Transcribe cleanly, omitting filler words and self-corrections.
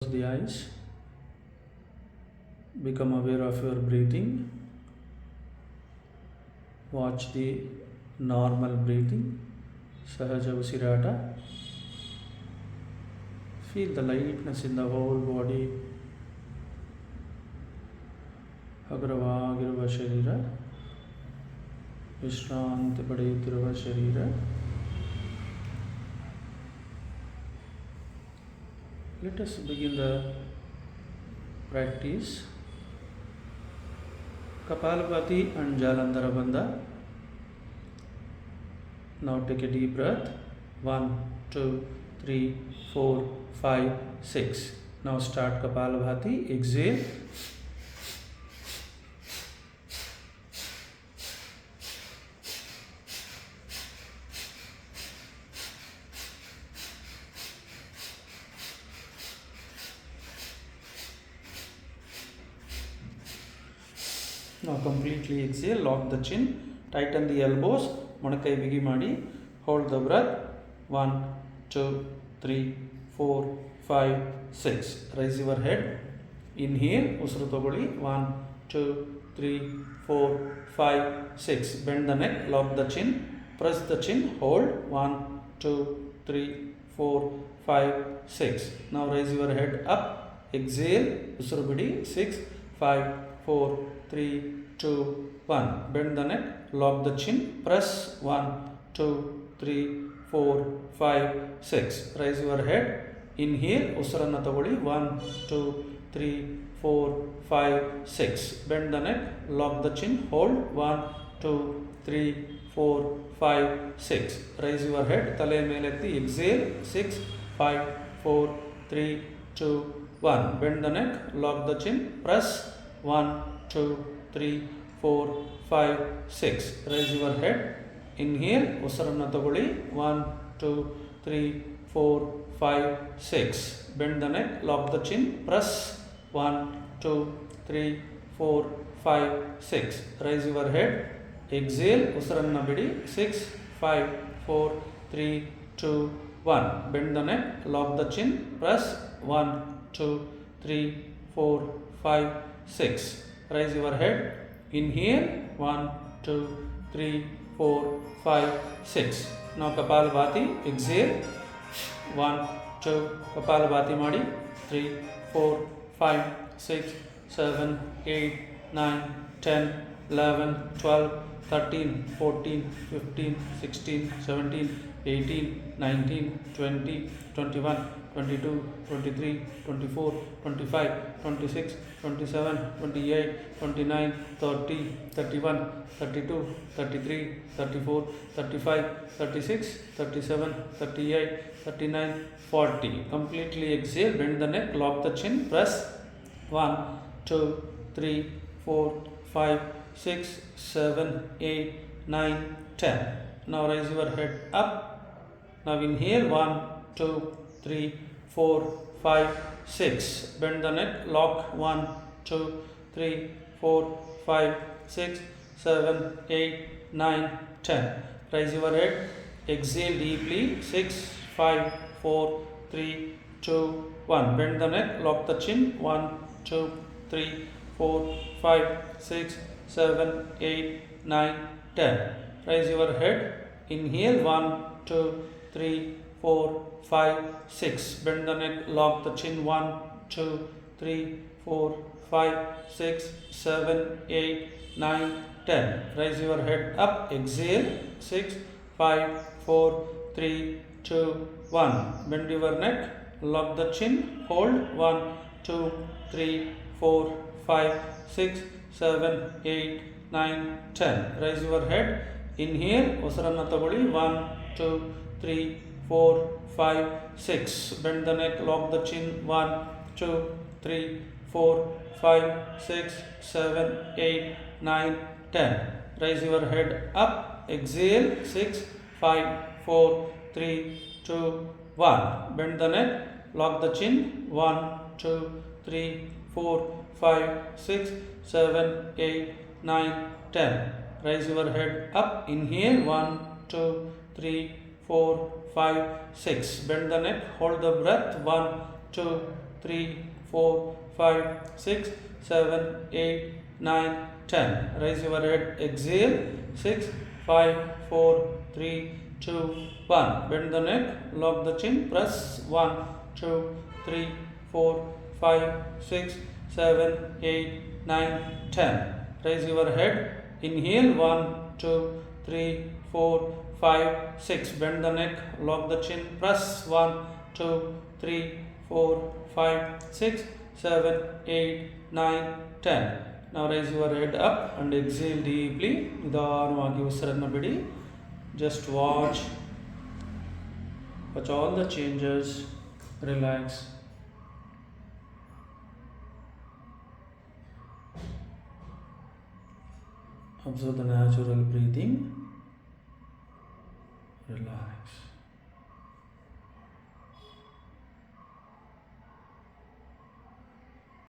Close the eyes. Become aware of your breathing. Watch the normal breathing. Sahaja Usirata. Feel the lightness in the whole body. ಹಗುರವಾಗಿರುವ ಶರೀರ, ವಿಶ್ರಾಂತಿ ಪಡೆಯುತ್ತಿರುವ ಶರೀರ. Let us begin the practice. Kapalbhati and Jalandaranabandha. Now take a deep breath. 1, 2, 3, 4, 5, 6. Now start Kapalbhati. Exhale. Now completely exhale, lock the chin, tighten the elbows, monakai bigi madi, hold the breath. 1, 2, 3, 4, 5, 6. Raise your head. Inhale, usuru togoli. 1, 2, 3, 4, 5, 6. Bend the neck, lock the chin, press the chin, hold. 1, 2, 3, 4, 5, 6. Now raise your head up. Exhale, usuru bidi. 6, 5, 4, 3, 2, 1. Bend the neck, lock the chin, press. 1, 2, 3, 4, 5, 6. Raise your head. Inhale, usaranna tagoli. 1, 2, 3, 4, 5, 6. Bend the neck, lock the chin, hold. 1, 2, 3, 4, 5, 6. Raise your head. Tale meletti. Exhale. 6, 5, 4, 3, 2, 1. Bend the neck, lock the chin, press. 1, 2, 3, 4, 5, 6. Raise your head. Inhale, usaranna tagoli. 1, 2, 3, 4, 5, 6. Bend the neck, lock the chin, press. 1, 2, 3, 4, 5, 6. Raise your head. Exhale, usaranna bidi. 6, 5, 4, 3, 2, 1. Bend the neck, lock the chin, press. 1, 2, 3, 4, 5, 6. Raise your head. Inhale. 1, 2, 3, 4, 5, 6. Now Kapalbhati. Exhale. 1, 2. Kapalbhati madi. 3, 4, 5, 6, 7, 8, 9, 10, 11, 12, 13, 14, 15, 16, 17, 18, 19, 20, 21, 22, 23, 24, 25, 26, 27, 28, 29, 30, 31, 32, 33, 34, 35, 36, 37, 38, 39, 40. Completely exhale, bend the neck, lock the chin, press. 1, 2, 3, 4, 5, 6, 7, 8, 9, 10. Now raise your head up. Now inhale. 1, 2, 3, 4, 5, 6. Bend the neck, lock. 1, 2, 3, 4, 5, 6, 7, 8, 9, 10. Raise your head. Exhale deeply. 6, 5, 4, 3, 2, 1. Bend the neck, lock the chin. 1, 2, 3, 4, 5, 6, 7, 8, 9, 10. Raise your head. Inhale. 1, 2, 3, 4, 5, 6. Bend the neck, lock the chin. 1, 2, 3, 4, 5, 6, 7, 8, 9, 10. Raise your head up. Exhale. 6, 5, 4, 3, 2, 1. Bend your neck, lock the chin, hold. 1, 2, 3, 4, 5, 6, 7, 8, 9, 10. Raise your head. Inhale. Usaranna tagoli. 1, 2, 3, 4, 5, 6. Bend the neck, lock the chin. 1, 2, 3, 4, 5, 6, 7, 8, 9, 10. Raise your head up. Exhale. 6, 5, 4, 3, 2, 1. Bend the neck, lock the chin. 1, 2, 3, 4, 5, 6, 7, 8, 9, 10. Raise your head up. Inhale. 1, 2, 3, 4, 5, 6. Bend the neck, hold the breath. 1, 2, 3, 4, 5, 6, 7, 8, 9, 10. Raise your head, exhale. 6, 5, 4, 3, 2, 1. Bend the neck, lock the chin, press 1, 2, 3, 4, 5, 6, 7, 8, 9, 10. Raise your head, inhale 1, 2, 3, 4, 5, 6. Bend the neck, lock the chin, press 1, 2, 3, 4, 5, 6, 7, 8, 9, 10. Now raise your head up and exhale deeply. ನಿಧಾನವಾಗಿ ಉಸಿರನ್ನು ಬಿಡಿ. Just watch all the changes. Relax. Observe the natural breathing.